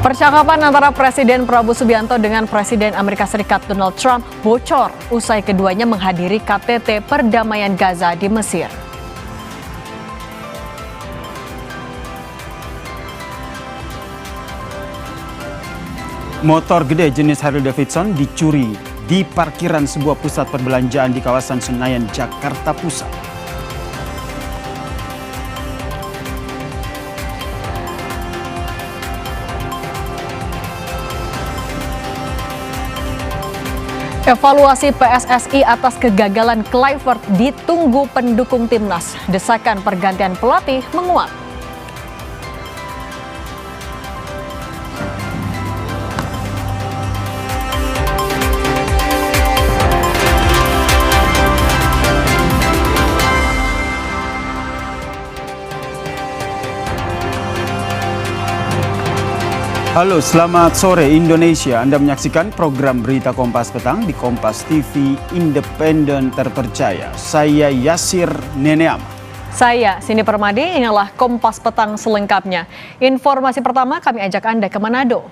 Percakapan antara Presiden Prabowo Subianto dengan Presiden Amerika Serikat Donald Trump bocor usai keduanya menghadiri KTT Perdamaian Gaza di Mesir. Motor gede jenis Harley Davidson dicuri di parkiran sebuah pusat perbelanjaan di kawasan Senayan, Jakarta Pusat. Evaluasi PSSI atas kegagalan Kluivert ditunggu pendukung timnas. Desakan pergantian pelatih menguat. Halo, selamat sore Indonesia. Anda menyaksikan program Berita Kompas Petang di Kompas TV Independen Terpercaya. Saya Yasir Neneam. Saya Sini Permadi, inilah Kompas Petang selengkapnya. Informasi pertama kami ajak Anda ke Manado.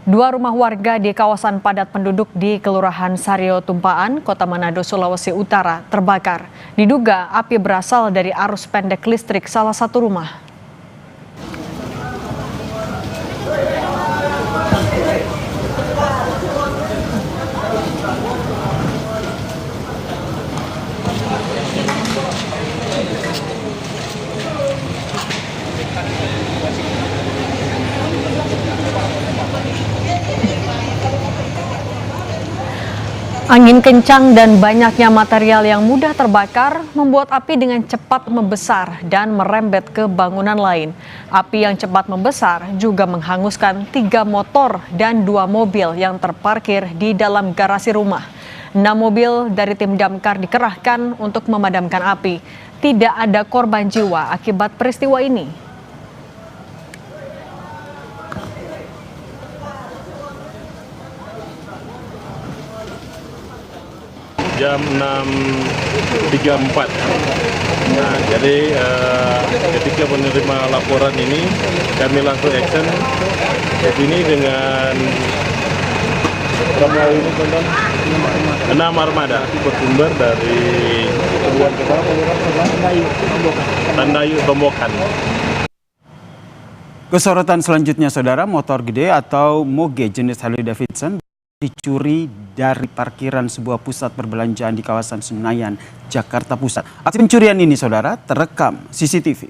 Dua rumah warga di kawasan padat penduduk di Kelurahan Sario Tumpaan, Kota Manado, Sulawesi Utara terbakar. Diduga api berasal dari arus pendek listrik salah satu rumah. Angin kencang dan banyaknya material yang mudah terbakar membuat api dengan cepat membesar dan merembet ke bangunan lain. Api yang cepat membesar juga menghanguskan 3 motor dan 2 mobil yang terparkir di dalam garasi rumah. 6 mobil dari tim damkar dikerahkan untuk memadamkan api. Tidak ada korban jiwa akibat peristiwa ini. Jam 6.34. Nah, jadi ketika menerima laporan ini, kami langsung action ke sini dengan 6 armada bersumber dari Tandayu Tombokan. Kesorotan selanjutnya, saudara, motor gede atau moge jenis Harley Davidson dicuri dari parkiran sebuah pusat perbelanjaan di kawasan Senayan, Jakarta Pusat. Aksi pencurian ini, saudara, terekam CCTV.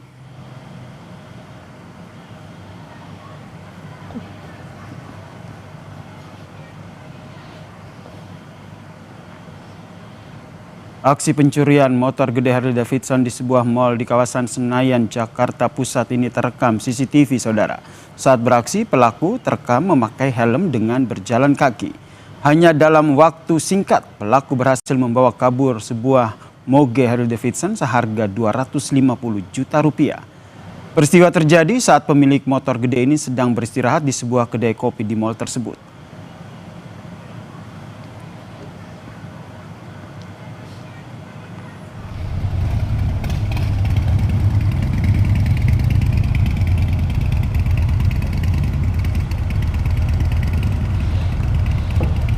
Aksi pencurian motor gede Harley Davidson di sebuah mal di kawasan Senayan, Jakarta Pusat ini terekam CCTV, saudara. Saat beraksi, pelaku terekam memakai helm dengan berjalan kaki. Hanya dalam waktu singkat, pelaku berhasil membawa kabur sebuah moge Harley Davidson seharga 250 juta rupiah. Peristiwa terjadi saat pemilik motor gede ini sedang beristirahat di sebuah kedai kopi di mal tersebut.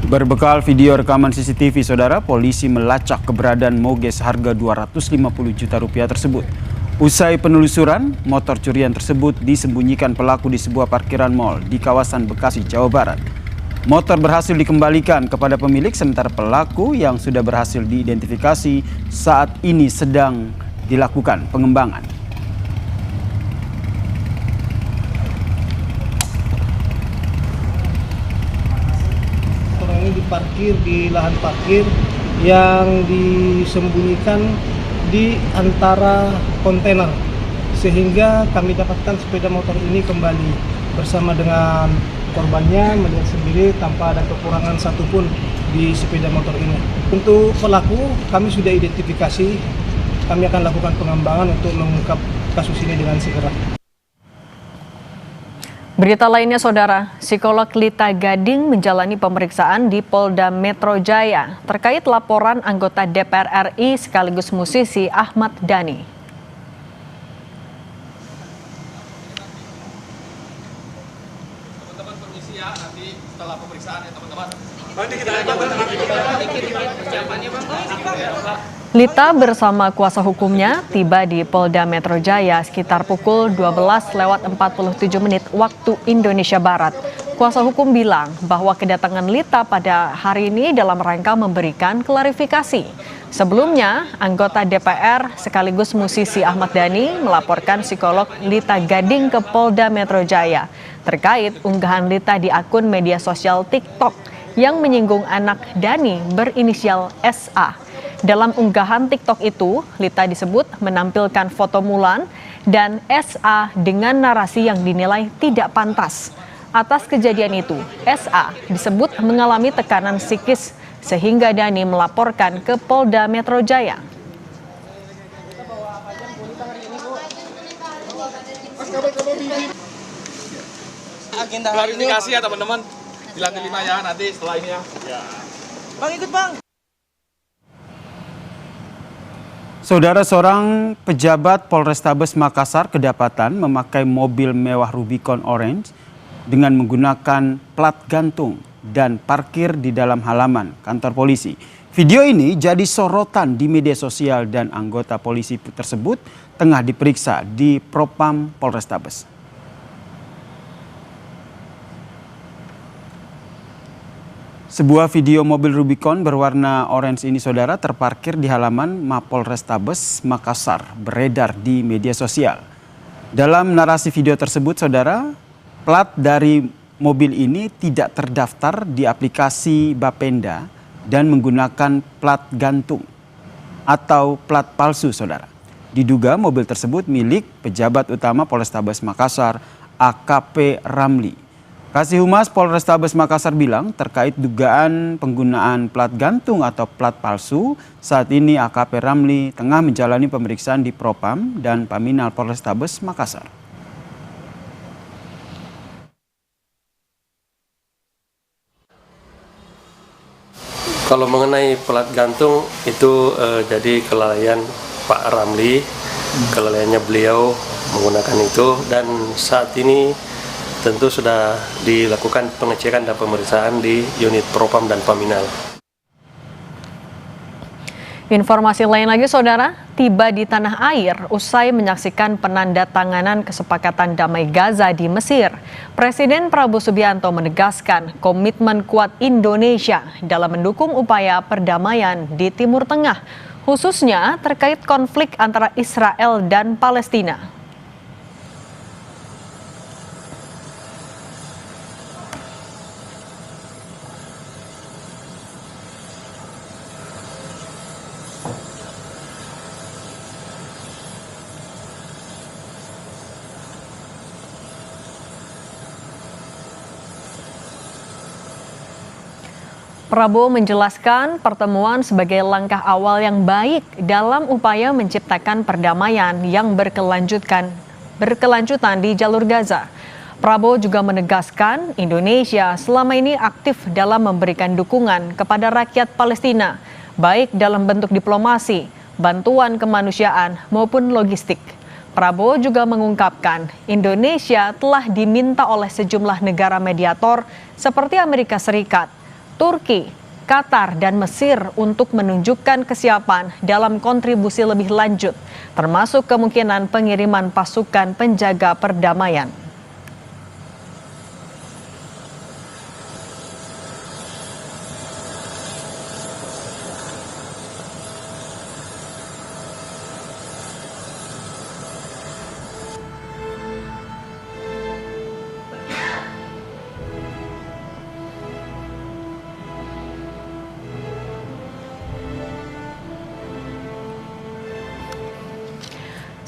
Berbekal video rekaman CCTV, saudara, polisi melacak keberadaan moge seharga 250 juta rupiah tersebut. Usai penelusuran, motor curian tersebut disembunyikan pelaku di sebuah parkiran mal di kawasan Bekasi, Jawa Barat. Motor berhasil dikembalikan kepada pemilik, sementara pelaku yang sudah berhasil diidentifikasi saat ini sedang dilakukan pengembangan. Diparkir di lahan parkir yang disembunyikan di antara kontainer, sehingga kami dapatkan sepeda motor ini kembali bersama dengan korbannya, melihat sendiri tanpa ada kekurangan satupun di sepeda motor ini. Untuk pelaku kami sudah identifikasi, kami akan lakukan pengembangan untuk mengungkap kasus ini dengan segera. Berita lainnya, saudara, psikolog Lita Gading menjalani pemeriksaan di Polda Metro Jaya terkait laporan anggota DPR RI sekaligus musisi Ahmad Dhani. polisi ya nanti setelah pemeriksaan ya teman-teman. Lita bersama kuasa hukumnya tiba di Polda Metro Jaya sekitar pukul 12:47 waktu Indonesia Barat. Kuasa hukum bilang bahwa kedatangan Lita pada hari ini dalam rangka memberikan klarifikasi. Sebelumnya, anggota DPR sekaligus musisi Ahmad Dhani melaporkan psikolog Lita Gading ke Polda Metro Jaya terkait unggahan Lita di akun media sosial TikTok yang menyinggung anak Dhani berinisial SA. Dalam unggahan TikTok itu, Lita disebut menampilkan foto Mulan dan SA dengan narasi yang dinilai tidak pantas. Atas kejadian itu, SA disebut mengalami tekanan psikis sehingga Dhani melaporkan ke Polda Metro Jaya. Agenda klarifikasi ya teman-teman. Di lantai 5 ya nanti setelah ini ya. Bang ikut bang. Saudara, seorang pejabat Polrestabes Makassar kedapatan memakai mobil mewah Rubicon Orange dengan menggunakan plat gantung dan parkir di dalam halaman kantor polisi. Video ini jadi sorotan di media sosial dan anggota polisi tersebut tengah diperiksa di Propam Polrestabes. Sebuah video mobil Rubicon berwarna orange ini, saudara, terparkir di halaman Mapolrestabes Makassar, beredar di media sosial. Dalam narasi video tersebut, saudara, plat dari mobil ini tidak terdaftar di aplikasi Bapenda dan menggunakan plat gantung atau plat palsu, saudara. Diduga mobil tersebut milik pejabat utama Polrestabes Makassar, AKP Ramli. Kasih Humas Polrestabes Makassar bilang terkait dugaan penggunaan plat gantung atau plat palsu, saat ini AKP Ramli tengah menjalani pemeriksaan di Propam dan Paminal Polrestabes Makassar. Kalau mengenai plat gantung itu jadi kelalaian Pak Ramli, kelalaiannya beliau menggunakan itu, dan saat ini tentu sudah dilakukan pengecekan dan pemeriksaan di unit Propam dan Paminal. Informasi lain lagi, saudara, tiba di tanah air usai menyaksikan penandatanganan kesepakatan damai Gaza di Mesir. Presiden Prabowo Subianto menegaskan komitmen kuat Indonesia dalam mendukung upaya perdamaian di Timur Tengah, khususnya terkait konflik antara Israel dan Palestina. Prabowo menjelaskan pertemuan sebagai langkah awal yang baik dalam upaya menciptakan perdamaian yang berkelanjutan di jalur Gaza. Prabowo juga menegaskan Indonesia selama ini aktif dalam memberikan dukungan kepada rakyat Palestina, baik dalam bentuk diplomasi, bantuan kemanusiaan maupun logistik. Prabowo juga mengungkapkan Indonesia telah diminta oleh sejumlah negara mediator seperti Amerika Serikat, Turki, Qatar, dan Mesir untuk menunjukkan kesiapan dalam kontribusi lebih lanjut, termasuk kemungkinan pengiriman pasukan penjaga perdamaian.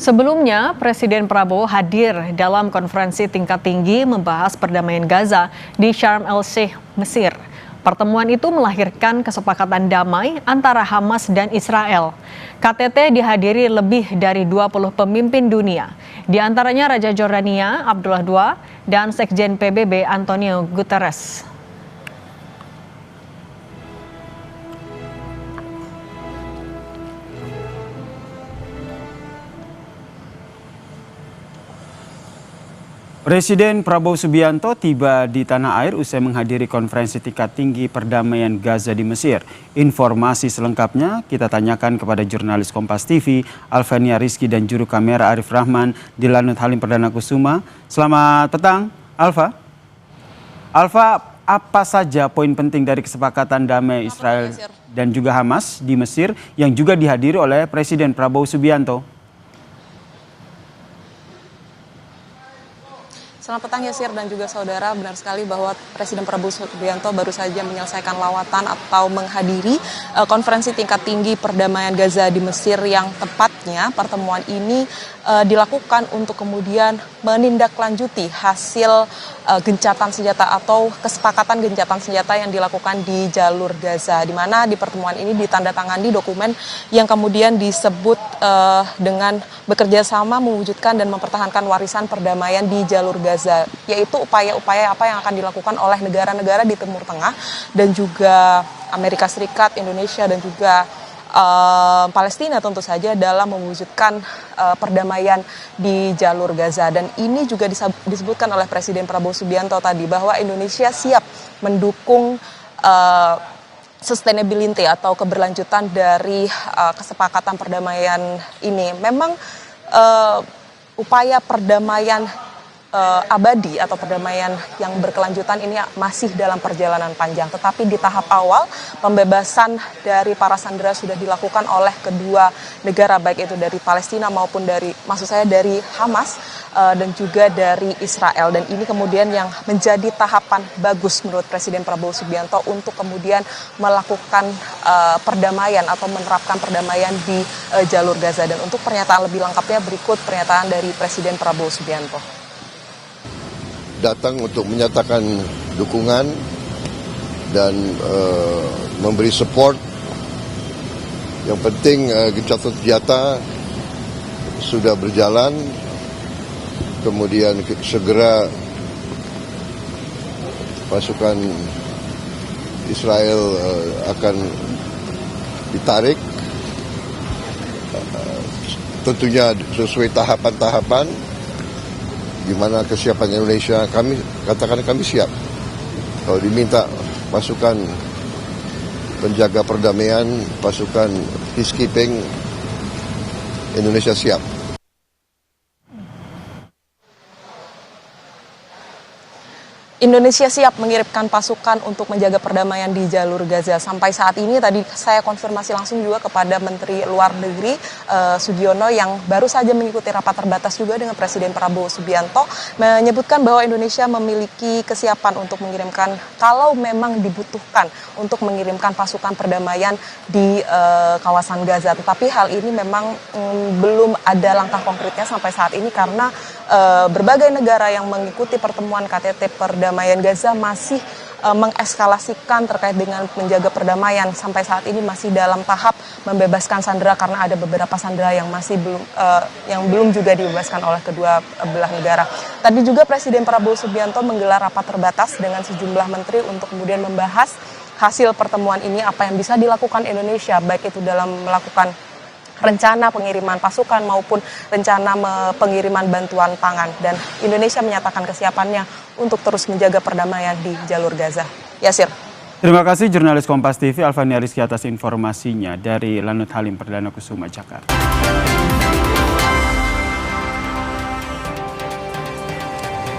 Sebelumnya, Presiden Prabowo hadir dalam konferensi tingkat tinggi membahas perdamaian Gaza di Sharm el-Sheikh, Mesir. Pertemuan itu melahirkan kesepakatan damai antara Hamas dan Israel. KTT dihadiri lebih dari 20 pemimpin dunia, di antaranya Raja Jordania Abdullah II dan Sekjen PBB Antonio Guterres. Presiden Prabowo Subianto tiba di tanah air usai menghadiri konferensi tingkat tinggi perdamaian Gaza di Mesir. Informasi selengkapnya kita tanyakan kepada jurnalis Kompas TV, Alvania Rizky dan juru kamera Arif Rahman di Lanut Halim Perdana Kusuma. Selamat petang, Alfa. Alfa, apa saja poin penting dari kesepakatan damai Israel dan juga Hamas di Mesir yang juga dihadiri oleh Presiden Prabowo Subianto? Selamat petang Yasir dan juga saudara, benar sekali bahwa Presiden Prabowo Subianto baru saja menyelesaikan lawatan atau menghadiri konferensi tingkat tinggi perdamaian Gaza di Mesir yang tepatnya pertemuan ini dilakukan untuk kemudian menindaklanjuti hasil gencatan senjata atau kesepakatan gencatan senjata yang dilakukan di jalur Gaza, di mana di pertemuan ini ditandatangani dokumen yang kemudian disebut dengan bekerja sama mewujudkan dan mempertahankan warisan perdamaian di jalur Gaza, yaitu upaya-upaya apa yang akan dilakukan oleh negara-negara di Timur Tengah dan juga Amerika Serikat, Indonesia dan juga Palestina tentu saja dalam mewujudkan perdamaian di jalur Gaza. Dan ini juga disebutkan oleh Presiden Prabowo Subianto tadi bahwa Indonesia siap mendukung sustainability atau keberlanjutan dari kesepakatan perdamaian ini. Memang upaya perdamaian abadi atau perdamaian yang berkelanjutan ini masih dalam perjalanan panjang, tetapi di tahap awal pembebasan dari para sandera sudah dilakukan oleh kedua negara, baik itu dari Palestina maupun dari Hamas dan juga dari Israel. Dan ini kemudian yang menjadi tahapan bagus menurut Presiden Prabowo Subianto untuk kemudian melakukan perdamaian atau menerapkan perdamaian di jalur Gaza. Dan untuk pernyataan lebih lengkapnya berikut pernyataan dari Presiden Prabowo Subianto. Datang untuk menyatakan dukungan dan memberi support. Yang penting gencatan senjata sudah berjalan, kemudian segera pasukan Israel akan ditarik, tentunya sesuai tahapan-tahapan. Di mana kesiapan Indonesia, kami siap. Kalau diminta pasukan penjaga perdamaian, pasukan peacekeeping, Indonesia siap. Indonesia siap mengirimkan pasukan untuk menjaga perdamaian di jalur Gaza. Sampai saat ini tadi saya konfirmasi langsung juga kepada Menteri Luar Negeri Sugiono yang baru saja mengikuti rapat terbatas juga dengan Presiden Prabowo Subianto, menyebutkan bahwa Indonesia memiliki kesiapan untuk mengirimkan kalau memang dibutuhkan untuk mengirimkan pasukan perdamaian di kawasan Gaza. Tetapi hal ini memang belum ada langkah konkretnya sampai saat ini karena berbagai negara yang mengikuti pertemuan KTT perdamaian Gaza masih mengeskalasikan terkait dengan menjaga perdamaian. Sampai saat ini masih dalam tahap membebaskan sandera karena ada beberapa sandera yang masih belum juga dibebaskan oleh kedua belah negara. Tadi juga Presiden Prabowo Subianto menggelar rapat terbatas dengan sejumlah menteri untuk kemudian membahas hasil pertemuan ini, apa yang bisa dilakukan Indonesia baik itu dalam melakukan rencana pengiriman pasukan maupun rencana pengiriman bantuan pangan. Dan Indonesia menyatakan kesiapannya untuk terus menjaga perdamaian di jalur Gaza. Yasir. Terima kasih jurnalis Kompas TV Alvania Rizky atas informasinya dari Lanut Halim Perdana Kusuma, Jakarta.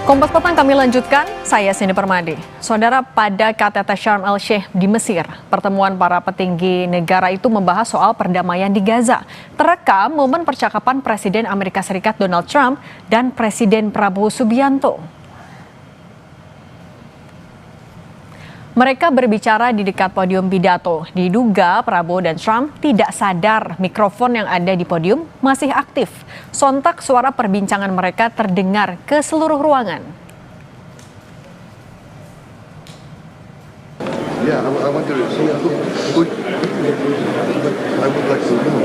Kompas Petang kami lanjutkan, saya Cindy Permadi. Saudara, pada KTT Sharm el-Sheikh di Mesir, pertemuan para petinggi negara itu membahas soal perdamaian di Gaza. Terekam momen percakapan Presiden Amerika Serikat Donald Trump dan Presiden Prabowo Subianto. Mereka berbicara di dekat podium pidato. Diduga Prabowo dan Trump tidak sadar mikrofon yang ada di podium masih aktif. Sontak suara perbincangan mereka terdengar ke seluruh ruangan. Yeah, I want to see. I would like to know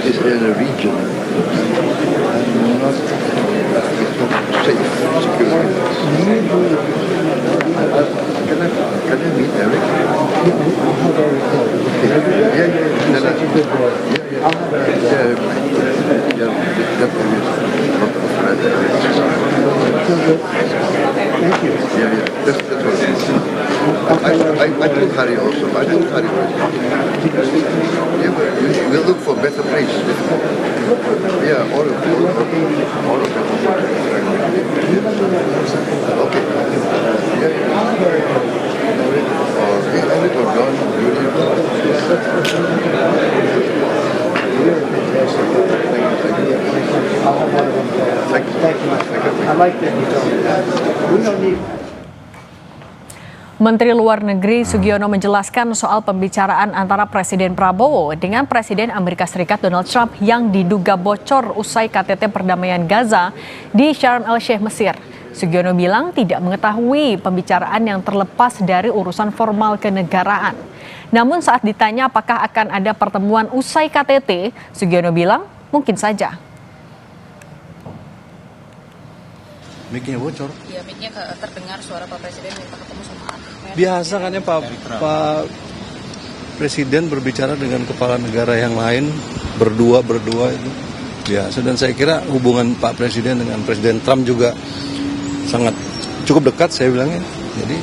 is there a region not safe, secure? Can I meet Eric? Yeah. Biden cari presiden. Yeah, but we'll look for better place. Yeah, all of them. Okay. Yeah. Menteri Luar Negeri Sugiono menjelaskan soal pembicaraan antara Presiden Prabowo dengan Presiden Amerika Serikat Donald Trump yang diduga bocor usai KTT perdamaian Gaza di Sharm el-Sheikh, Mesir. Sugiono bilang tidak mengetahui pembicaraan yang terlepas dari urusan formal kenegaraan. Namun saat ditanya apakah akan ada pertemuan usai KTT, Sugiono bilang mungkin saja. Mic-nya bocor. Iya, mic-nya terdengar suara Pak Presiden minta ketemu sama Biasa kan ya Pak Presiden berbicara dengan kepala negara yang lain berdua itu biasa, dan saya kira hubungan Pak Presiden dengan Presiden Trump juga sangat cukup dekat saya bilangnya. Jadi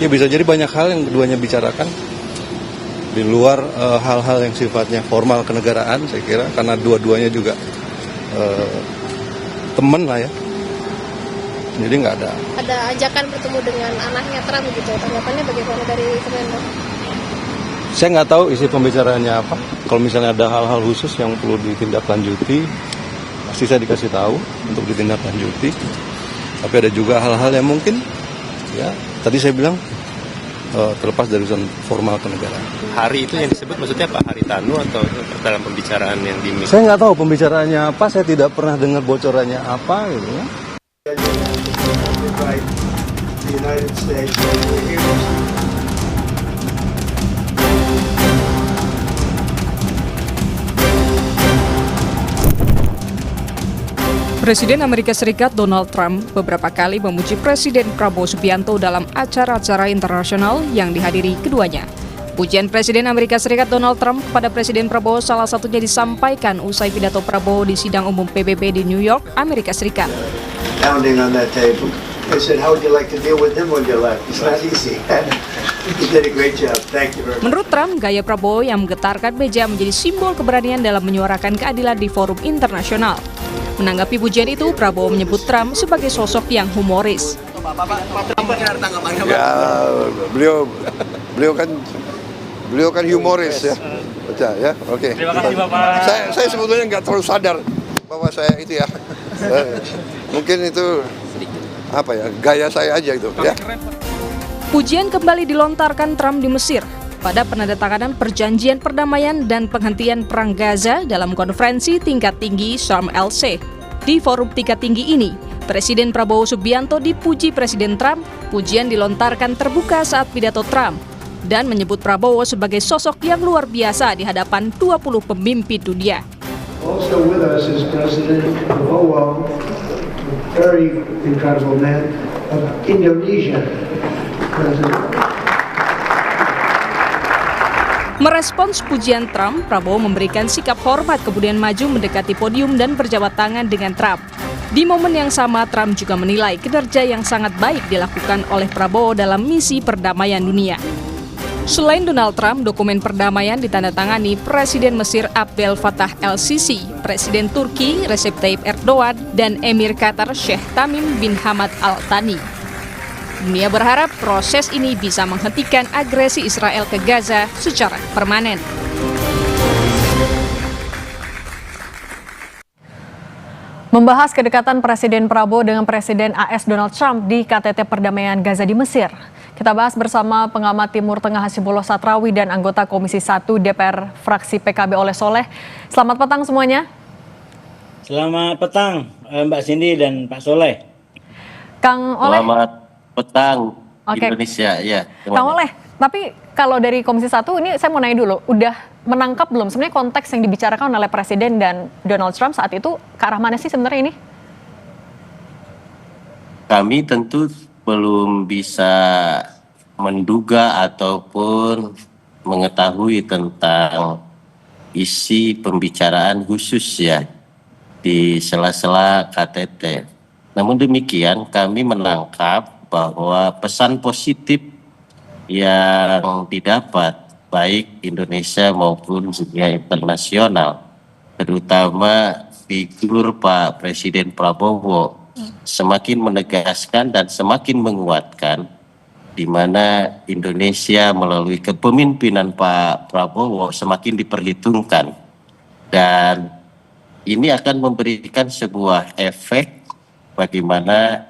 ya bisa jadi banyak hal yang keduanya bicarakan di luar hal-hal yang sifatnya formal kenegaraan, saya kira, karena dua-duanya juga teman lah ya. Jadi nggak ada. Ada ajakan bertemu dengan anaknya Trump gitu. Tanggapannya bagaimana dari Kemenlu? Saya nggak tahu isi pembicaraannya apa. Kalau misalnya ada hal-hal khusus yang perlu ditindaklanjuti, pasti saya dikasih tahu untuk ditindaklanjuti. Tapi ada juga hal-hal yang mungkin, ya tadi saya bilang terlepas dari urusan formal kenegaraan. Hari itu yang disebut maksudnya Pak Hari Tanu atau dalam pembicaraan yang dimiliki? Saya nggak tahu pembicaraannya apa. Saya tidak pernah dengar bocorannya apa gitu ya. Presiden Amerika Serikat Donald Trump beberapa kali memuji Presiden Prabowo Subianto dalam acara-acara internasional yang dihadiri keduanya. Pujian Presiden Amerika Serikat Donald Trump kepada Presiden Prabowo salah satunya disampaikan usai pidato Prabowo di sidang umum PBB di New York, Amerika Serikat. Pounding on that table. I said, how would you like to deal with him when you left? It's not easy. You did a great job. Thank you very much. Menurut Trump, gaya Prabowo yang menggetarkan meja menjadi simbol keberanian dalam menyuarakan keadilan di forum internasional. Menanggapi pujian itu, Prabowo menyebut Trump sebagai sosok yang humoris. Ya, beliau kan humoris ya. Baca ya. Oke. Terima kasih Bapak. Saya sebetulnya nggak terlalu sadar bahwa saya itu ya. Mungkin itu apa ya, gaya saya aja gitu ya. Pujian kembali dilontarkan Trump di Mesir pada penandatanganan perjanjian perdamaian dan penghentian perang Gaza dalam konferensi tingkat tinggi Sharm el-Sheikh. Di forum tingkat tinggi ini, Presiden Prabowo Subianto dipuji Presiden Trump. Pujian dilontarkan terbuka saat pidato Trump dan menyebut Prabowo sebagai sosok yang luar biasa di hadapan 20 pemimpin dunia. Also with us is President Prabowo, very incredible man, of Indonesia. Merespons pujian Trump, Prabowo memberikan sikap hormat kemudian maju mendekati podium dan berjabat tangan dengan Trump. Di momen yang sama, Trump juga menilai kinerja yang sangat baik dilakukan oleh Prabowo dalam misi perdamaian dunia. Selain Donald Trump, dokumen perdamaian ditandatangani Presiden Mesir Abdel Fattah el-Sisi, Presiden Turki Recep Tayyip Erdogan, dan Emir Qatar Sheikh Tamim bin Hamad Al Thani. Dunia berharap proses ini bisa menghentikan agresi Israel ke Gaza secara permanen. Membahas kedekatan Presiden Prabowo dengan Presiden AS Donald Trump di KTT perdamaian Gaza di Mesir. Kita bahas bersama pengamat Timur Tengah Hasibullah Satrawi dan anggota Komisi 1 DPR fraksi PKB Oleh Soleh. Selamat petang semuanya. Selamat petang Mbak Cindy dan Pak Soleh. Kang Oleh. Selamat petang Oke. Indonesia ya. Kang Oleh, tapi kalau dari Komisi 1 ini saya mau nanya dulu, udah menangkap belum sebenarnya konteks yang dibicarakan oleh Presiden dan Donald Trump saat itu ke arah mana sih sebenarnya ini? Kami tentu belum bisa menduga ataupun mengetahui tentang isi pembicaraan khusus ya di sela-sela KTT. Namun demikian kami menangkap bahwa pesan positif yang didapat baik Indonesia maupun dunia internasional, terutama figur Pak Presiden Prabowo semakin menegaskan dan semakin menguatkan di mana Indonesia melalui kepemimpinan Pak Prabowo semakin diperhitungkan, dan ini akan memberikan sebuah efek bagaimana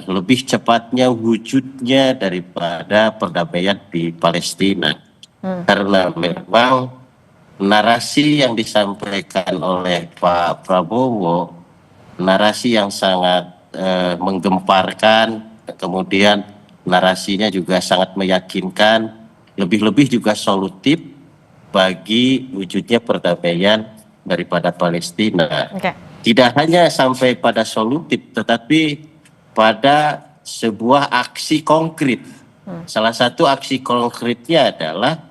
lebih cepatnya wujudnya daripada perdamaian di Palestina. Karena memang narasi yang disampaikan oleh Pak Prabowo, narasi yang sangat menggemparkan, kemudian narasinya juga sangat meyakinkan, lebih-lebih juga solutif bagi wujudnya perdamaian daripada Palestina. Tidak hanya sampai pada solutif, tetapi pada sebuah aksi konkret. Salah satu aksi konkretnya adalah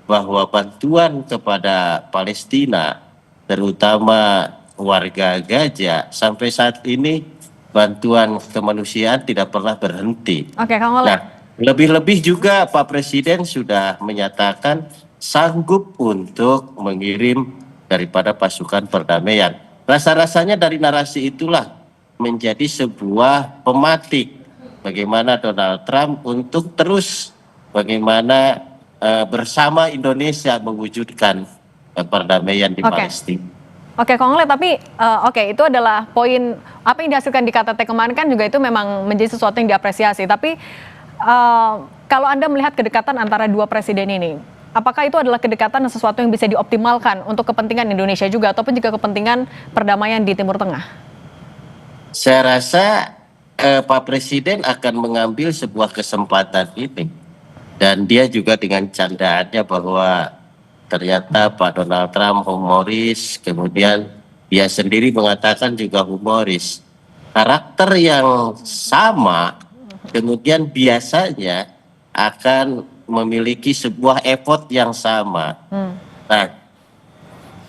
bahwa bantuan kepada Palestina, terutama warga Gaza, sampai saat ini bantuan kemanusiaan tidak pernah berhenti. Nah, lebih-lebih juga Pak Presiden sudah menyatakan sanggup untuk mengirim daripada pasukan perdamaian. Rasa-rasanya dari narasi itulah menjadi sebuah pematik bagaimana Donald Trump untuk terus bagaimana bersama Indonesia mewujudkan perdamaian di Palestina. Oke, Kong Le, tapi itu adalah poin apa yang dihasilkan di KTT kemarin kan juga itu memang menjadi sesuatu yang diapresiasi. Tapi kalau Anda melihat kedekatan antara dua presiden ini, apakah itu adalah kedekatan sesuatu yang bisa dioptimalkan untuk kepentingan Indonesia juga ataupun juga kepentingan perdamaian di Timur Tengah? Saya rasa Pak Presiden akan mengambil sebuah kesempatan ini, dan dia juga dengan candaannya bahwa ternyata Pak Donald Trump humoris, kemudian dia sendiri mengatakan juga humoris. Karakter yang sama kemudian biasanya akan memiliki sebuah effort yang sama. Nah,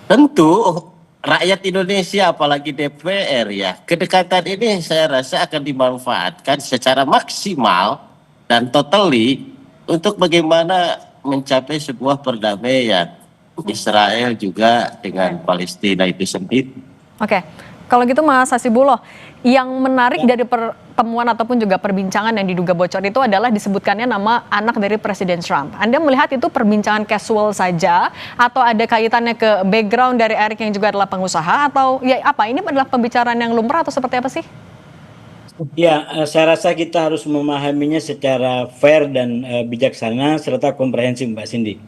tentu rakyat Indonesia apalagi DPR ya, kedekatan ini saya rasa akan dimanfaatkan secara maksimal dan totally untuk bagaimana mencapai sebuah perdamaian Israel juga dengan Palestina itu sendiri. Oke, kalau gitu Mas Hasibuloh, yang menarik dari pertemuan ataupun juga perbincangan yang diduga bocor itu adalah disebutkannya nama anak dari Presiden Trump. Anda melihat itu perbincangan casual saja atau ada kaitannya ke background dari Eric yang juga adalah pengusaha, atau ya apa, ini adalah pembicaraan yang lumrah atau seperti apa sih? Ya, saya rasa kita harus memahaminya secara fair dan bijaksana serta komprehensif, Mbak Cindy.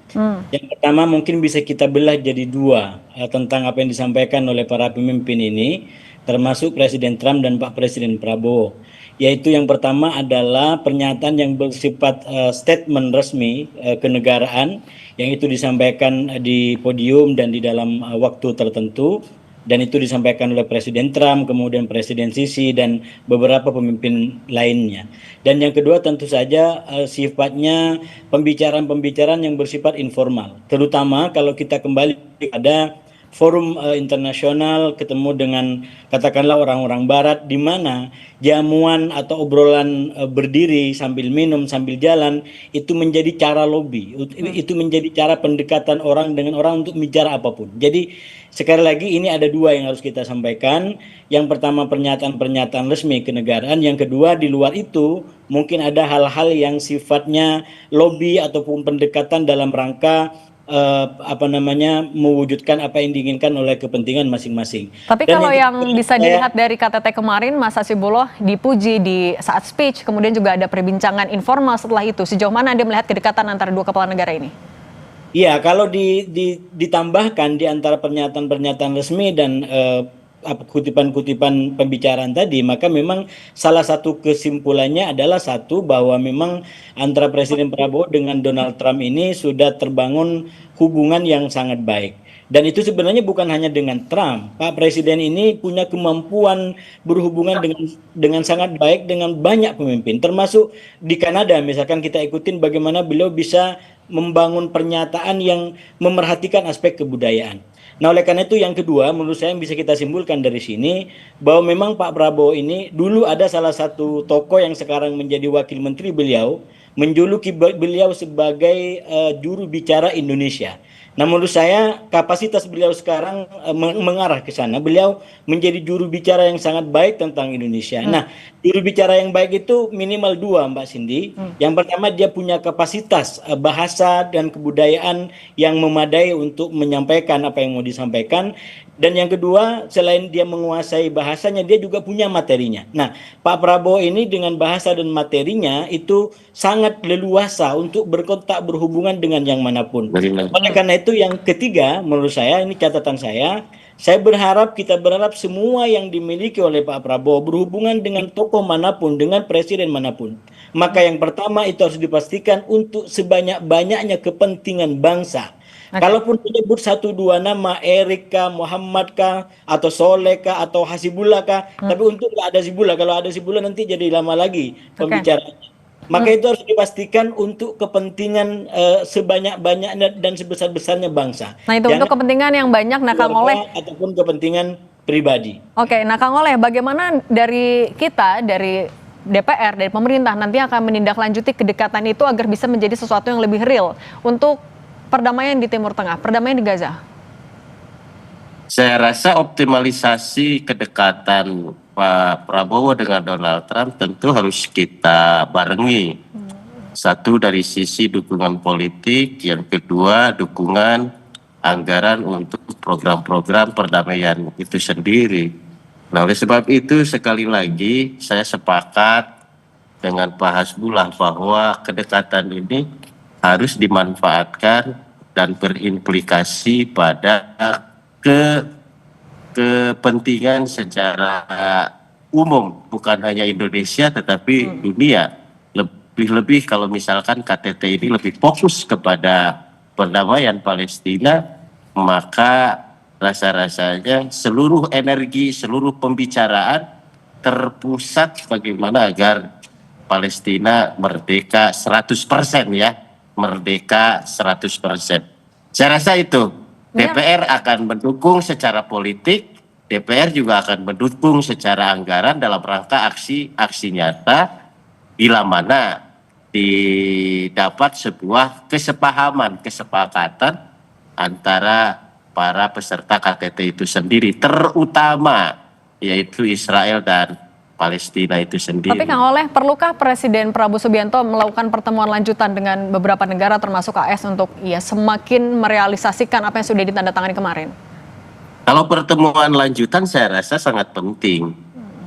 Yang pertama mungkin bisa kita belah jadi dua tentang apa yang disampaikan oleh para pemimpin ini, termasuk Presiden Trump dan Pak Presiden Prabowo. Yaitu yang pertama adalah pernyataan yang bersifat statement resmi kenegaraan, yang itu disampaikan di podium dan di dalam waktu tertentu. Dan itu disampaikan oleh Presiden Trump, kemudian Presiden Sisi, dan beberapa pemimpin lainnya. Dan yang kedua tentu saja sifatnya pembicaraan-pembicaraan yang bersifat informal. Terutama kalau kita kembali pada forum internasional, ketemu dengan katakanlah orang-orang barat, di mana jamuan atau obrolan berdiri sambil minum, sambil jalan, itu menjadi cara lobby. Itu menjadi cara pendekatan orang dengan orang untuk bicara apapun. Jadi sekali lagi ini ada dua yang harus kita sampaikan. Yang pertama pernyataan-pernyataan resmi kenegaraan. Yang kedua di luar itu mungkin ada hal-hal yang sifatnya lobby ataupun pendekatan dalam rangka mewujudkan apa yang diinginkan oleh kepentingan masing-masing. Tapi dan kalau yang bisa dilihat dari KTT kemarin, Mas Hasibuloh dipuji di saat speech, kemudian juga ada perbincangan informal setelah itu. Sejauh mana Anda melihat kedekatan antara dua kepala negara ini? Iya, kalau ditambahkan di antara pernyataan-pernyataan resmi dan kutipan-kutipan pembicaraan tadi, maka memang salah satu kesimpulannya adalah satu, bahwa memang antara Presiden Prabowo dengan Donald Trump ini sudah terbangun hubungan yang sangat baik. Dan itu sebenarnya bukan hanya dengan Trump. Pak Presiden ini punya kemampuan berhubungan dengan sangat baik dengan banyak pemimpin, termasuk di Kanada misalkan kita ikutin bagaimana beliau bisa membangun pernyataan yang memerhatikan aspek kebudayaan. Nah, oleh karena itu yang kedua menurut saya yang bisa kita simpulkan dari sini, bahwa memang Pak Prabowo ini dulu ada salah satu tokoh yang sekarang menjadi wakil menteri beliau, menjuluki beliau sebagai juru bicara Indonesia. Nah, menurut saya kapasitas beliau sekarang mengarah ke sana. Beliau menjadi juru bicara yang sangat baik tentang Indonesia. Nah, juru bicara yang baik itu minimal dua, Mbak Cindy. Yang pertama, dia punya kapasitas bahasa dan kebudayaan yang memadai untuk menyampaikan apa yang mau disampaikan. Dan yang kedua, selain dia menguasai bahasanya, dia juga punya materinya. Nah, Pak Prabowo ini dengan bahasa dan materinya itu sangat leluasa untuk berkontak, berhubungan dengan yang manapun. Oleh karena itu yang ketiga, menurut saya, ini catatan saya kita berharap semua yang dimiliki oleh Pak Prabowo berhubungan dengan tokoh manapun, dengan presiden manapun. Maka yang pertama itu harus dipastikan untuk sebanyak-banyaknya kepentingan bangsa. Kalaupun menyebut 1-2 nama, Erik kah, Muhammad kah, atau Soleh kah, atau Hasibullah kah, tapi untuk nggak ada Hasibullah. Kalau ada Hasibullah nanti jadi lama lagi pembicaraannya. Maka itu harus dipastikan untuk kepentingan sebanyak-banyaknya dan sebesar-besarnya bangsa. Nah, itu untuk kepentingan yang banyak, nah Kang Oleh. Ataupun kepentingan pribadi. Oke, nah Kang Oleh, bagaimana dari kita, dari DPR, dari pemerintah nanti akan menindaklanjuti kedekatan itu agar bisa menjadi sesuatu yang lebih real untuk perdamaian di Timur Tengah, perdamaian di Gaza? Saya rasa optimalisasi kedekatan Pak Prabowo dengan Donald Trump tentu harus kita barengi. Satu dari sisi dukungan politik, yang kedua dukungan anggaran untuk program-program perdamaian itu sendiri. Nah, oleh sebab itu sekali lagi saya sepakat dengan Pak Hasbullah bahwa kedekatan ini harus dimanfaatkan dan berimplikasi pada kepentingan secara umum, bukan hanya Indonesia tetapi dunia. Lebih-lebih kalau misalkan KTT ini lebih fokus kepada perdamaian Palestina, maka rasa-rasanya seluruh energi, seluruh pembicaraan terpusat bagaimana agar Palestina merdeka 100% ya. Merdeka 100%. Saya rasa itu DPR akan mendukung secara politik, DPR juga akan mendukung secara anggaran dalam rangka aksi nyata bila mana didapat sebuah kesepakatan antara para peserta KTT itu sendiri, terutama yaitu Israel dan Palestina itu sendiri. Tapi Kang Oleh, perlukah Presiden Prabowo Subianto melakukan pertemuan lanjutan dengan beberapa negara termasuk AS untuk semakin merealisasikan apa yang sudah ditandatangani kemarin? Kalau pertemuan lanjutan saya rasa sangat penting.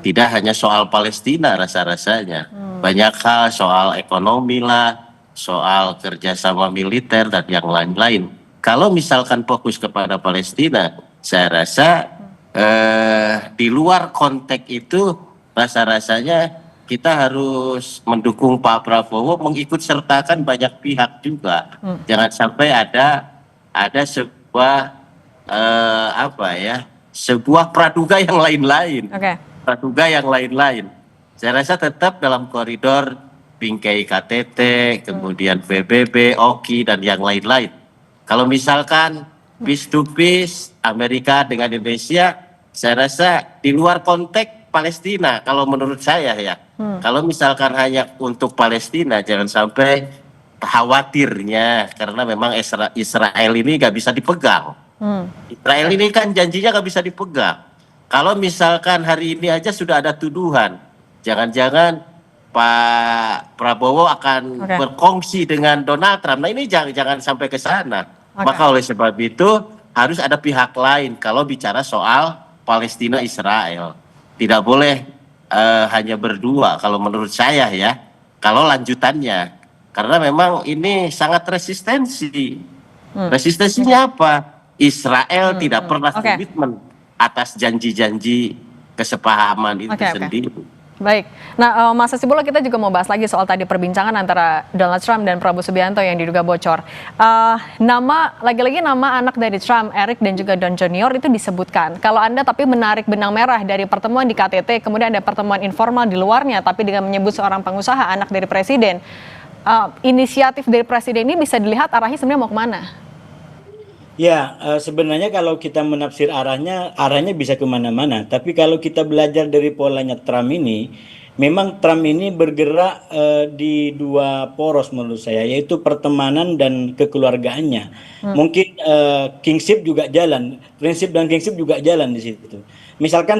Tidak hanya soal Palestina rasa-rasanya. Banyak hal soal ekonomi lah, soal kerjasama militer dan yang lain-lain. Kalau misalkan fokus kepada Palestina, saya rasa di luar konteks itu rasa-rasanya kita harus mendukung Pak Prabowo, mengikut sertakan banyak pihak juga. Jangan sampai ada sebuah sebuah praduga yang lain-lain. Praduga yang lain-lain. Saya rasa tetap dalam koridor bingkai KTT, kemudian PBB, OKI dan yang lain-lain. Kalau misalkan peace to peace Amerika dengan Indonesia, saya rasa di luar konteks Palestina, kalau menurut saya ya. Kalau misalkan hanya untuk Palestina, jangan sampai khawatirnya, karena memang Israel ini nggak bisa dipegang. Israel ini kan janjinya nggak bisa dipegang. Kalau misalkan hari ini aja sudah ada tuduhan, jangan-jangan Pak Prabowo akan berkongsi dengan Donald Trump. Nah ini jangan sampai ke sana. Maka oleh sebab itu harus ada pihak lain kalau bicara soal Palestina Israel. Tidak boleh hanya berdua kalau menurut saya ya, kalau lanjutannya. Karena memang ini sangat resistensi. Resistensinya apa? Israel tidak pernah komitmen atas janji-janji kesepahaman itu sendiri. Baik, nah Mas Hasibullah, kita juga mau bahas lagi soal tadi perbincangan antara Donald Trump dan Prabowo Subianto yang diduga bocor. Lagi-lagi nama anak dari Trump, Eric dan juga Don Junior itu disebutkan. Kalau Anda tapi menarik benang merah dari pertemuan di KTT, kemudian ada pertemuan informal di luarnya, tapi dengan menyebut seorang pengusaha anak dari Presiden, inisiatif dari Presiden ini bisa dilihat arahnya sebenarnya mau kemana? Ya, sebenarnya kalau kita menafsir arahnya bisa kemana-mana. Tapi kalau kita belajar dari polanya Trump ini, memang Trump ini bergerak di dua poros menurut saya, yaitu pertemanan dan kekeluargaannya. Mungkin kingship juga jalan, prinsip dan kingship juga jalan di situ. Misalkan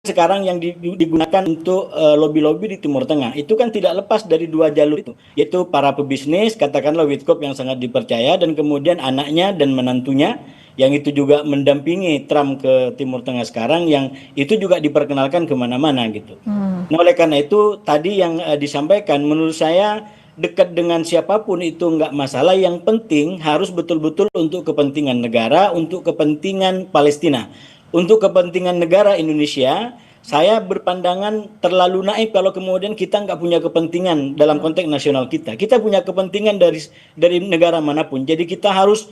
sekarang yang digunakan untuk lobby-lobby di Timur Tengah itu kan tidak lepas dari dua jalur itu, yaitu para pebisnis, katakanlah Witkoff yang sangat dipercaya, dan kemudian anaknya dan menantunya yang itu juga mendampingi Trump ke Timur Tengah sekarang, yang itu juga diperkenalkan kemana-mana gitu. Nah, oleh karena itu tadi yang disampaikan menurut saya dekat dengan siapapun itu nggak masalah, yang penting harus betul-betul untuk kepentingan negara, untuk kepentingan Palestina. Untuk kepentingan negara Indonesia, saya berpandangan terlalu naif kalau kemudian kita nggak punya kepentingan dalam konteks nasional kita. Kita punya kepentingan dari negara manapun. Jadi kita harus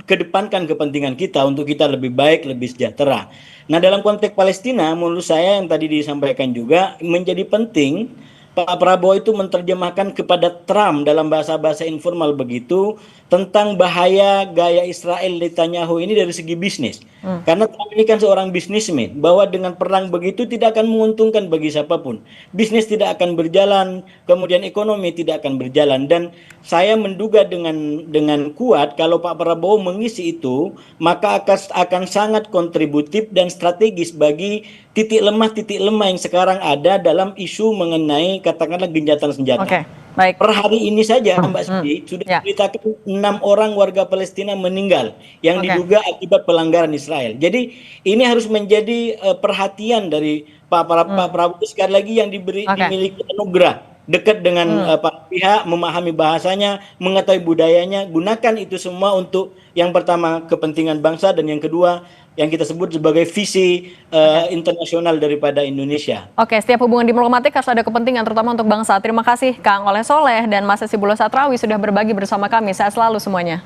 kedepankan kepentingan kita untuk kita lebih baik, lebih sejahtera. Nah, dalam konteks Palestina, menurut saya yang tadi disampaikan juga menjadi penting Pak Prabowo itu menerjemahkan kepada Trump dalam bahasa-bahasa informal begitu tentang bahaya gaya Israel Netanyahu ini dari segi bisnis. Karena Trump ini kan seorang bisnismen, bahwa dengan perang begitu tidak akan menguntungkan bagi siapapun. Bisnis tidak akan berjalan, kemudian ekonomi tidak akan berjalan. Dan saya menduga dengan kuat kalau Pak Prabowo mengisi itu, maka akan sangat kontributif dan strategis bagi titik lemah yang sekarang ada dalam isu mengenai katakanlah gencatan senjata. Baik. Per hari ini saja Mbak Siti sudah diberitakan 6 orang warga Palestina meninggal yang diduga akibat pelanggaran Israel. Jadi ini harus menjadi perhatian dari Pak Prabowo, sekali lagi yang dimiliki anugerah dekat dengan para pihak, memahami bahasanya, mengetahui budayanya, gunakan itu semua untuk yang pertama kepentingan bangsa, dan yang kedua yang kita sebut sebagai visi internasional daripada Indonesia. Oke, setiap hubungan diplomatik harus ada kepentingan, terutama untuk bangsa. Terima kasih Kang Oleh Soleh dan Mas Hasibulo Satrawi sudah berbagi bersama kami. Sehat selalu semuanya.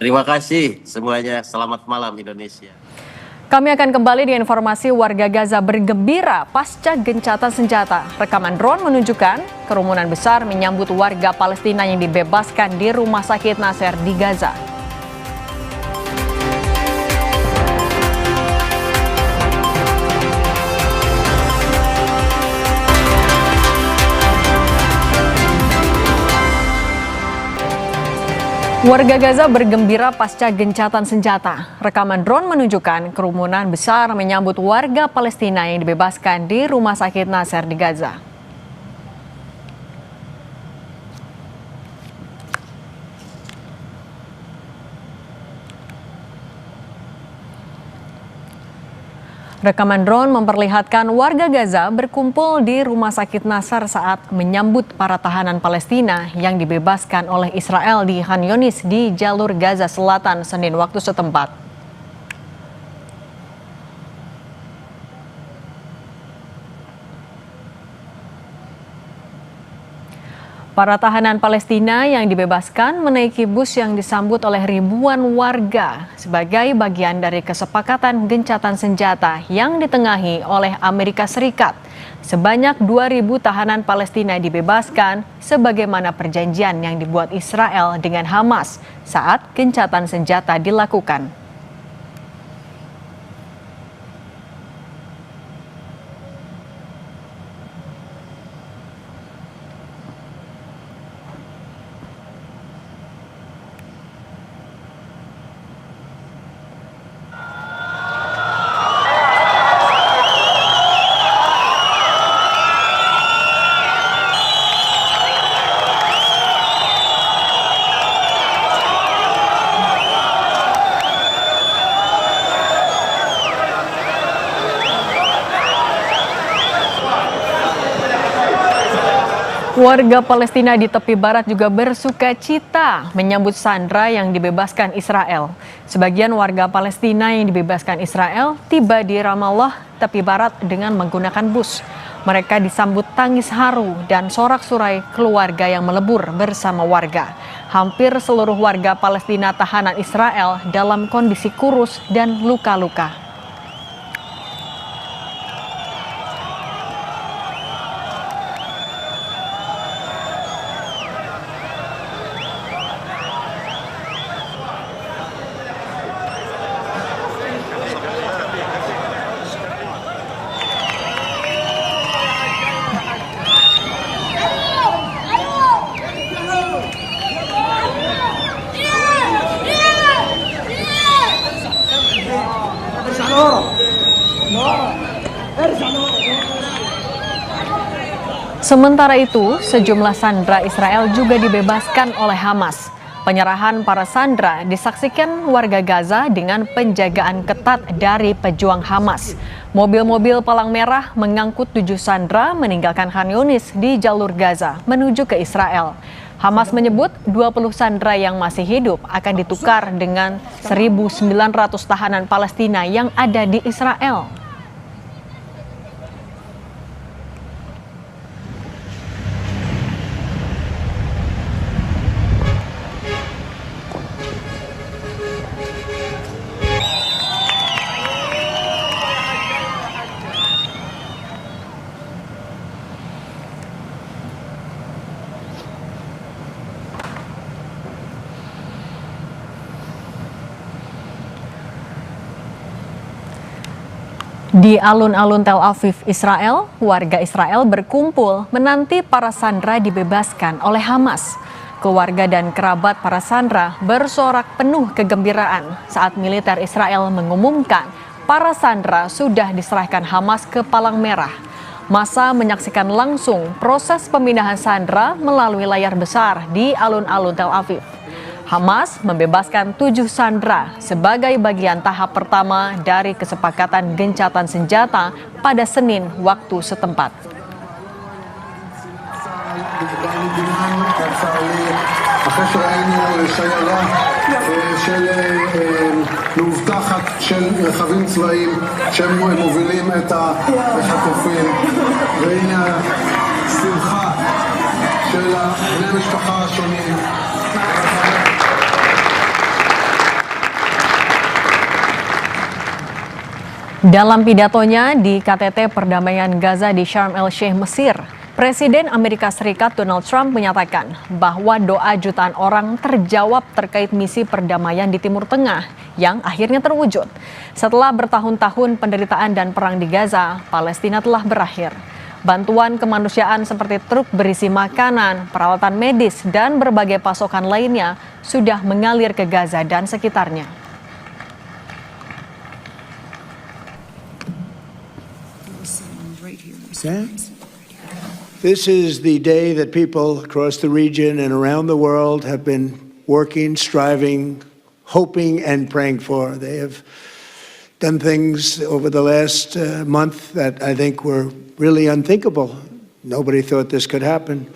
Terima kasih semuanya. Selamat malam Indonesia. Kami akan kembali di informasi warga Gaza bergembira pasca gencatan senjata. Rekaman drone menunjukkan kerumunan besar menyambut warga Palestina yang dibebaskan di Rumah Sakit Nasser di Gaza. Warga Gaza bergembira pasca gencatan senjata. Rekaman drone menunjukkan kerumunan besar menyambut warga Palestina yang dibebaskan di Rumah Sakit Nasser di Gaza. Rekaman drone memperlihatkan warga Gaza berkumpul di Rumah Sakit Nasser saat menyambut para tahanan Palestina yang dibebaskan oleh Israel di Khan Yunis di jalur Gaza Selatan Senin waktu setempat. Para tahanan Palestina yang dibebaskan menaiki bus yang disambut oleh ribuan warga sebagai bagian dari kesepakatan gencatan senjata yang ditengahi oleh Amerika Serikat. Sebanyak 2.000 tahanan Palestina dibebaskan sebagaimana perjanjian yang dibuat Israel dengan Hamas saat gencatan senjata dilakukan. Warga Palestina di tepi barat juga bersuka cita menyambut sandera yang dibebaskan Israel. Sebagian warga Palestina yang dibebaskan Israel tiba di Ramallah, tepi barat dengan menggunakan bus. Mereka disambut tangis haru dan sorak-sorai keluarga yang melebur bersama warga. Hampir seluruh warga Palestina tahanan Israel dalam kondisi kurus dan luka-luka. Sementara itu, sejumlah sandera Israel juga dibebaskan oleh Hamas. Penyerahan para sandera disaksikan warga Gaza dengan penjagaan ketat dari pejuang Hamas. Mobil-mobil palang merah mengangkut 7 sandera meninggalkan Khan Yunis di jalur Gaza menuju ke Israel. Hamas menyebut 20 sandera yang masih hidup akan ditukar dengan 1.900 tahanan Palestina yang ada di Israel. Di alun-alun Tel Aviv, Israel, warga Israel berkumpul menanti para sandera dibebaskan oleh Hamas. Keluarga dan kerabat para sandera bersorak penuh kegembiraan saat militer Israel mengumumkan para sandera sudah diserahkan Hamas ke Palang Merah. Massa menyaksikan langsung proses pemindahan sandera melalui layar besar di alun-alun Tel Aviv. Hamas membebaskan 7 sandera sebagai bagian tahap pertama dari kesepakatan gencatan senjata pada Senin waktu setempat. אחרי שראינו שיירה של מאובטחת של רכבים צבאיים שהם מובילים את החטופים, והנה השמחה של בני המשפחה השונים. Dalam pidatonya di KTT Perdamaian Gaza di Sharm el-Sheikh, Mesir, Presiden Amerika Serikat Donald Trump menyatakan bahwa doa jutaan orang terjawab terkait misi perdamaian di Timur Tengah yang akhirnya terwujud. Setelah bertahun-tahun penderitaan dan perang di Gaza, Palestina telah berakhir. Bantuan kemanusiaan seperti truk berisi makanan, peralatan medis, dan berbagai pasokan lainnya sudah mengalir ke Gaza dan sekitarnya. This is the day that people across the region and around the world have been working, striving, hoping, and praying for. They have done things over the last month that I think were really unthinkable. Nobody thought this could happen.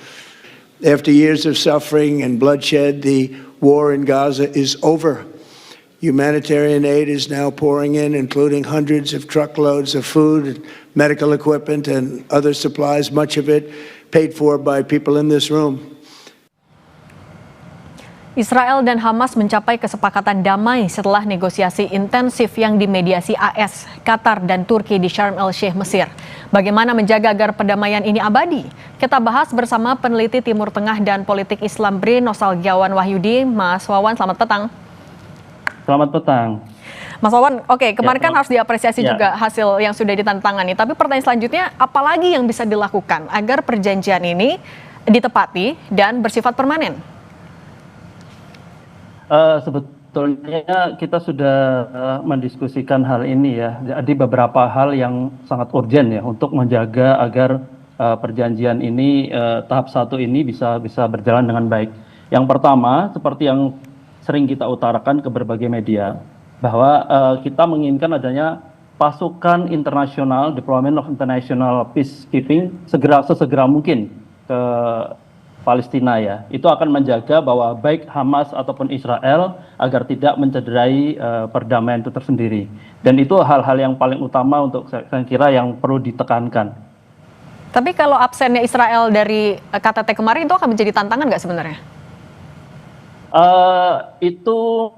After years of suffering and bloodshed, the war in Gaza is over. Humanitarian aid is now pouring in, including hundreds of truckloads of food, medical equipment, and other supplies, much of it paid for by people in this room. Israel dan Hamas mencapai kesepakatan damai setelah negosiasi intensif yang dimediasi AS, Qatar, dan Turki di Sharm el-Sheikh, Mesir. Bagaimana menjaga agar perdamaian ini abadi? Kita bahas bersama peneliti Timur Tengah dan politik Islam BRI Nostalgiawan Wahyudi. Mas Wawan, selamat petang. Selamat petang. Mas Wawan, oke, kemarin kan harus diapresiasi juga hasil yang sudah ditandatangani. Tapi pertanyaan selanjutnya, apalagi yang bisa dilakukan agar perjanjian ini ditepati dan bersifat permanen? Sebetulnya kita sudah mendiskusikan hal ini ya. Jadi beberapa hal yang sangat urgent ya untuk menjaga agar perjanjian ini tahap 1 ini bisa berjalan dengan baik. Yang pertama, seperti yang sering kita utarakan ke berbagai media, bahwa kita menginginkan adanya pasukan internasional, deployment of international peacekeeping sesegera mungkin ke Palestina ya. Itu akan menjaga bahwa baik Hamas ataupun Israel agar tidak mencederai perdamaian itu tersendiri. Dan itu hal-hal yang paling utama untuk saya kira yang perlu ditekankan. Tapi kalau absennya Israel dari KTT kemarin itu akan menjadi tantangan nggak sebenarnya? Itu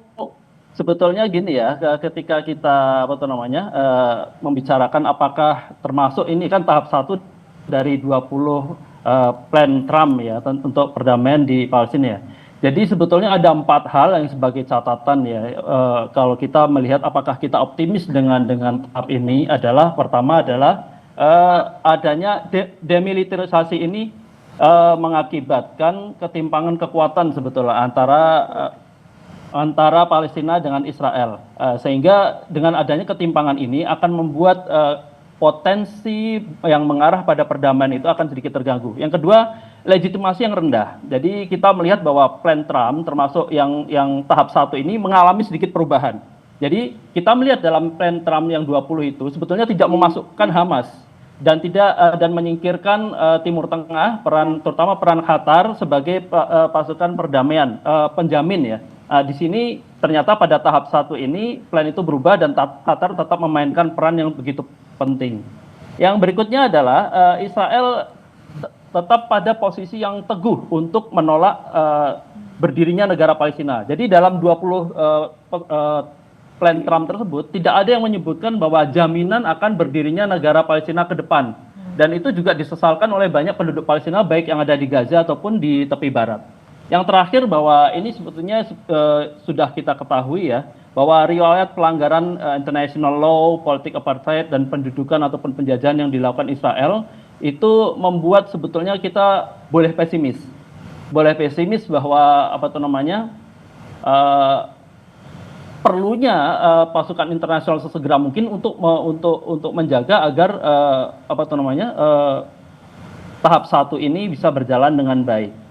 sebetulnya gini ya, ketika kita membicarakan apakah termasuk ini kan tahap 1 dari 20 plan Trump ya untuk perdamaian di Palestina. Jadi sebetulnya ada 4 hal yang sebagai catatan ya, kalau kita melihat apakah kita optimis dengan tahap ini adalah pertama adalah adanya demilitarisasi ini mengakibatkan ketimpangan kekuatan sebetulnya antara antara Palestina dengan Israel. Sehingga dengan adanya ketimpangan ini akan membuat potensi yang mengarah pada perdamaian itu akan sedikit terganggu. Yang kedua, legitimasi yang rendah. Jadi kita melihat bahwa plan Trump termasuk yang tahap 1 ini mengalami sedikit perubahan. Jadi kita melihat dalam plan Trump yang 20 itu sebetulnya tidak memasukkan Hamas dan dan menyingkirkan Timur Tengah, terutama peran Qatar sebagai pasukan perdamaian, penjamin ya. Di sini ternyata pada tahap 1 ini plan itu berubah dan Qatar tetap memainkan peran yang begitu penting. Yang berikutnya adalah Israel tetap pada posisi yang teguh untuk menolak berdirinya negara Palestina. Jadi dalam 20 plan Trump tersebut tidak ada yang menyebutkan bahwa jaminan akan berdirinya negara Palestina ke depan. Dan itu juga disesalkan oleh banyak penduduk Palestina baik yang ada di Gaza ataupun di tepi barat. Yang terakhir bahwa ini sebetulnya sudah kita ketahui ya, bahwa riwayat pelanggaran international law, politik apartheid dan pendudukan ataupun penjajahan yang dilakukan Israel itu membuat sebetulnya kita boleh pesimis. Boleh pesimis bahwa perlunya pasukan internasional sesegera mungkin untuk menjaga agar tahap 1 ini bisa berjalan dengan baik.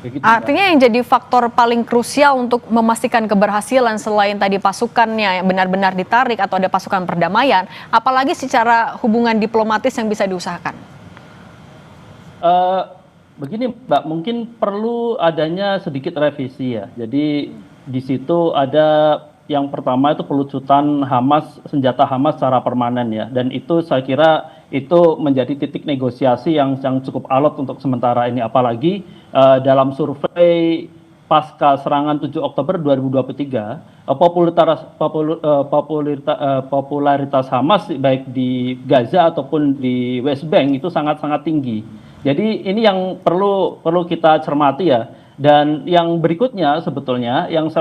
Begitu, artinya yang jadi faktor paling krusial untuk memastikan keberhasilan selain tadi pasukannya yang benar-benar ditarik atau ada pasukan perdamaian, apalagi secara hubungan diplomatis yang bisa diusahakan? Begini Mbak, mungkin perlu adanya sedikit revisi ya. Jadi di situ ada yang pertama itu pelucutan senjata Hamas secara permanen ya. Dan itu saya kira itu menjadi titik negosiasi yang cukup alot untuk sementara ini. Apalagi dalam survei pasca serangan 7 Oktober 2023, popularitas Hamas baik di Gaza ataupun di West Bank itu sangat-sangat tinggi. Jadi ini yang perlu kita cermati ya. Dan yang berikutnya sebetulnya yang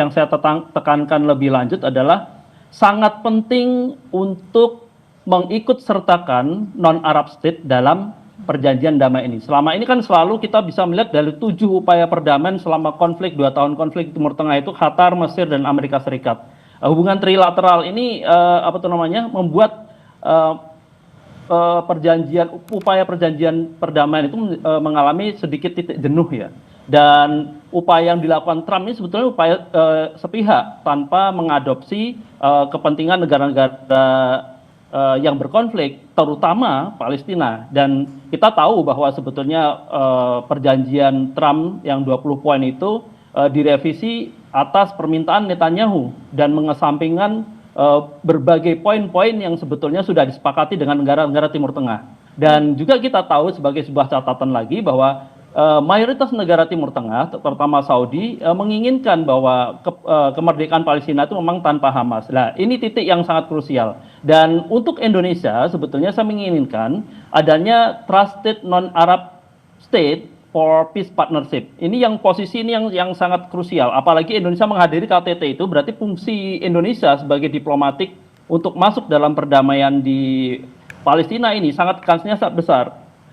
saya tekankan lebih lanjut adalah sangat penting untuk mengikut sertakan non-Arab State dalam perjanjian damai ini. Selama ini kan selalu kita bisa melihat dari 7 upaya perdamaian selama 2 tahun konflik Timur Tengah itu Qatar, Mesir dan Amerika Serikat. Hubungan trilateral ini membuat upaya perjanjian perdamaian itu mengalami sedikit titik jenuh ya. Dan upaya yang dilakukan Trump ini sebetulnya upaya sepihak tanpa mengadopsi kepentingan negara-negara yang berkonflik, terutama Palestina. Dan kita tahu bahwa sebetulnya perjanjian Trump yang 20 poin itu direvisi atas permintaan Netanyahu dan mengesampingkan berbagai poin-poin yang sebetulnya sudah disepakati dengan negara-negara Timur Tengah. Dan juga kita tahu sebagai sebuah catatan lagi bahwa mayoritas negara Timur Tengah, terutama Saudi, menginginkan bahwa kemerdekaan Palestina itu memang tanpa Hamas. Nah, ini titik yang sangat krusial. Dan untuk Indonesia, sebetulnya saya menginginkan adanya Trusted Non-Arab State for Peace Partnership. Ini posisi ini yang sangat krusial. Apalagi Indonesia menghadiri KTT itu, berarti fungsi Indonesia sebagai diplomatik untuk masuk dalam perdamaian di Palestina ini kansnya sangat besar.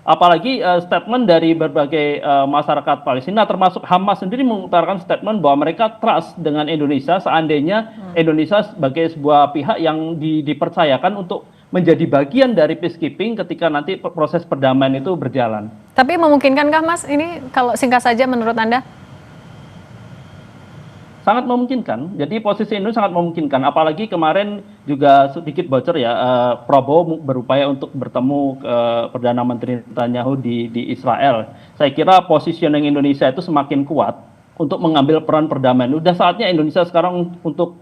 Apalagi statement dari berbagai masyarakat Palestina termasuk Hamas sendiri mengutarakan statement bahwa mereka trust dengan Indonesia seandainya Indonesia sebagai sebuah pihak yang dipercayakan untuk menjadi bagian dari peacekeeping ketika nanti proses perdamaian itu berjalan. Tapi memungkinkankah Mas ini kalau singkat saja menurut Anda? Sangat memungkinkan. Jadi posisi ini sangat memungkinkan. Apalagi kemarin juga sedikit bocor ya, Prabowo berupaya untuk bertemu Perdana Menteri Netanyahu di Israel. Saya kira positioning Indonesia itu semakin kuat untuk mengambil peran perdamaian. Udah saatnya Indonesia sekarang untuk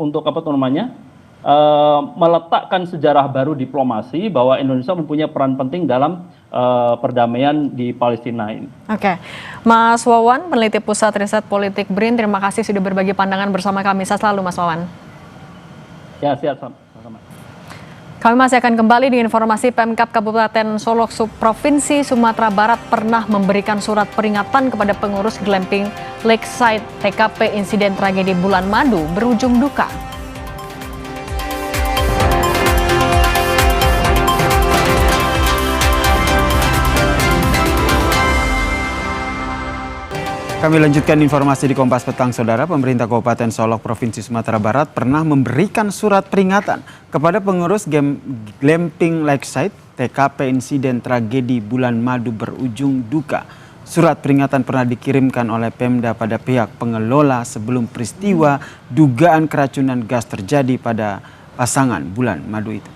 meletakkan sejarah baru diplomasi bahwa Indonesia mempunyai peran penting dalam perdamaian di Palestina ini. Oke, Mas Wawan, peneliti Pusat Riset Politik BRIN, terima kasih sudah berbagi pandangan bersama kami. Sehat selalu, Mas Wawan. Ya, sehat sama-sama. Kami masih akan kembali di informasi. Pemkab Kabupaten Solok Provinsi Sumatera Barat pernah memberikan surat peringatan kepada pengurus glamping Lakeside TKP insiden tragedi Bulan Madu berujung duka. Kami lanjutkan informasi di Kompas Petang, Saudara. Pemerintah Kabupaten Solok, Provinsi Sumatera Barat pernah memberikan surat peringatan kepada pengurus Glamping Lakeside TKP insiden tragedi bulan madu berujung duka. Surat peringatan pernah dikirimkan oleh Pemda pada pihak pengelola sebelum peristiwa dugaan keracunan gas terjadi pada pasangan bulan madu itu.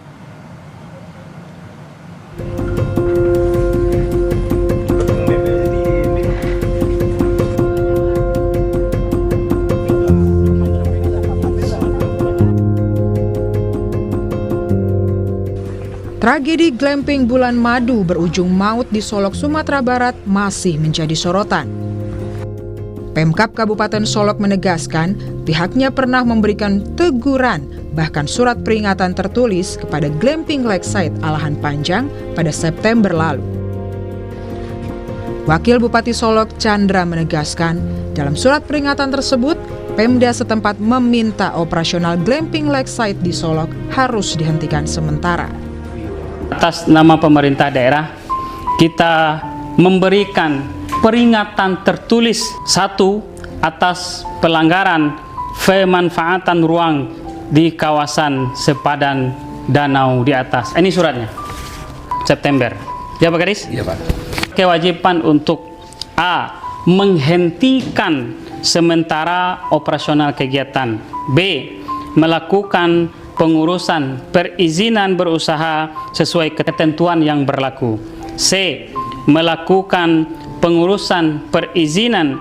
Tragedi glamping bulan madu berujung maut di Solok, Sumatera Barat masih menjadi sorotan. Pemkab Kabupaten Solok menegaskan pihaknya pernah memberikan teguran bahkan surat peringatan tertulis kepada Glamping Lakeside Alahan Panjang pada September lalu. Wakil Bupati Solok Chandra menegaskan dalam surat peringatan tersebut Pemda setempat meminta operasional Glamping Lakeside di Solok harus dihentikan sementara. Atas nama pemerintah daerah, kita memberikan peringatan tertulis satu atas pelanggaran pemanfaatan ruang di kawasan sepadan danau di atas. Ini suratnya, September. Ya Pak Kadis? Iya Pak. Kewajiban untuk A. Menghentikan sementara operasional kegiatan. B. Melakukan pengurusan perizinan berusaha sesuai ketentuan yang berlaku. C. Melakukan pengurusan perizinan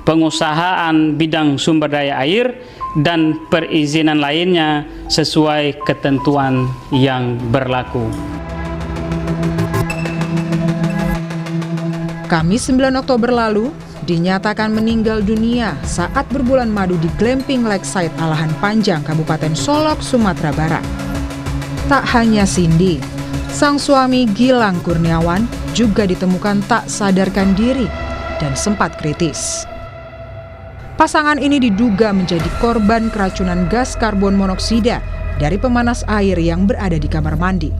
pengusahaan bidang sumber daya air dan perizinan lainnya sesuai ketentuan yang berlaku. Kamis 9 Oktober lalu dinyatakan meninggal dunia saat berbulan madu di Glamping Lakeside Alahan Panjang, Kabupaten Solok, Sumatera Barat. Tak hanya Cindy, sang suami Gilang Kurniawan juga ditemukan tak sadarkan diri dan sempat kritis. Pasangan ini diduga menjadi korban keracunan gas karbon monoksida dari pemanas air yang berada di kamar mandi.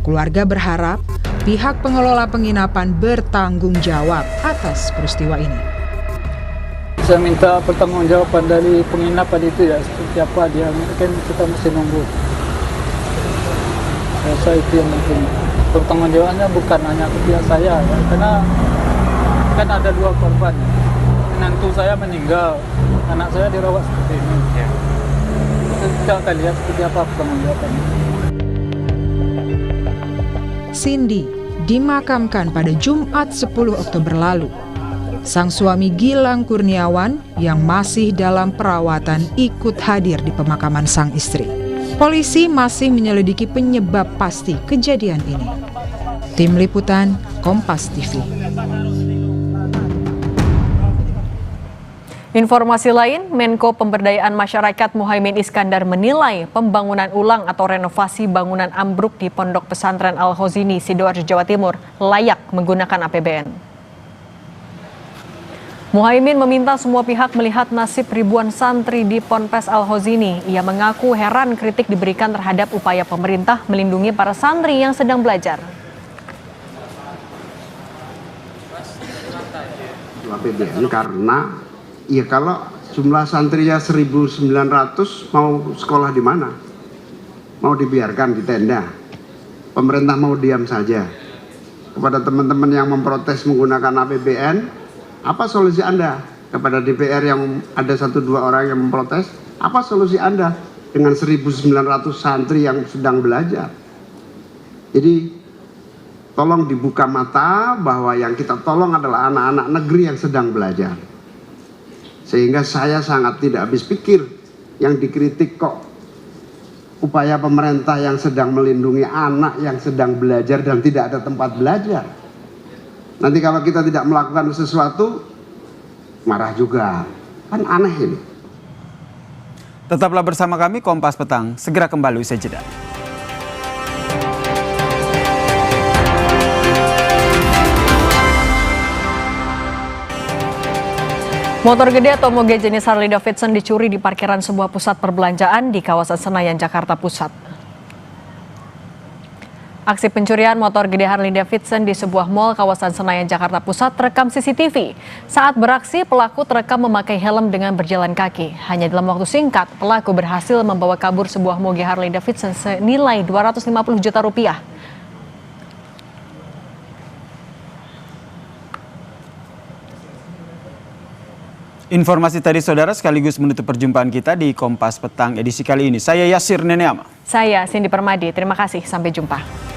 Keluarga berharap pihak pengelola penginapan bertanggung jawab atas peristiwa ini. Saya minta pertanggungjawaban dari penginapan itu ya, seperti apa dia, kan kita masih nunggu. Saya itu yang mungkin pertanggungjawabannya bukan hanya ke pihak saya ya, karena kan ada 2 korban. Menantu saya meninggal, anak saya dirawat seperti ini. Kita akan lihat seperti apa pertanggungjawabannya. Cindy dimakamkan pada Jumat 10 Oktober lalu. Sang suami Gilang Kurniawan yang masih dalam perawatan ikut hadir di pemakaman sang istri. Polisi masih menyelidiki penyebab pasti kejadian ini. Tim Liputan Kompas TV. Informasi lain, Menko Pemberdayaan Masyarakat Muhaimin Iskandar menilai pembangunan ulang atau renovasi bangunan ambruk di Pondok Pesantren Al-Khozini, Sidoarjo, Jawa Timur layak menggunakan APBN. Muhaimin meminta semua pihak melihat nasib ribuan santri di Ponpes Al-Khozini. Ia mengaku heran kritik diberikan terhadap upaya pemerintah melindungi para santri yang sedang belajar. APBN karena ya kalau jumlah santrinya 1.900 mau sekolah di mana? Mau dibiarkan di tenda? Pemerintah mau diam saja? Kepada teman-teman yang memprotes menggunakan APBN, apa solusi Anda? Kepada DPR yang ada 1-2 orang yang memprotes, apa solusi Anda dengan 1.900 santri yang sedang belajar? Jadi tolong dibuka mata bahwa yang kita tolong adalah anak-anak negeri yang sedang belajar. Sehingga saya sangat tidak habis pikir yang dikritik kok upaya pemerintah yang sedang melindungi anak yang sedang belajar dan tidak ada tempat belajar. Nanti kalau kita tidak melakukan sesuatu, marah juga. Kan aneh ini. Tetaplah bersama kami, Kompas Petang. Segera kembali usai jeda. Motor gede atau moge jenis Harley Davidson dicuri di parkiran sebuah pusat perbelanjaan di kawasan Senayan, Jakarta Pusat. Aksi pencurian motor gede Harley Davidson di sebuah mal kawasan Senayan, Jakarta Pusat terekam CCTV. Saat beraksi, pelaku terekam memakai helm dengan berjalan kaki. Hanya dalam waktu singkat, pelaku berhasil membawa kabur sebuah moge Harley Davidson senilai 250 juta rupiah. Informasi tadi saudara sekaligus menutup perjumpaan kita di Kompas Petang edisi kali ini. Saya Yasir Neneama. Saya Cindy Permadi, terima kasih, sampai jumpa.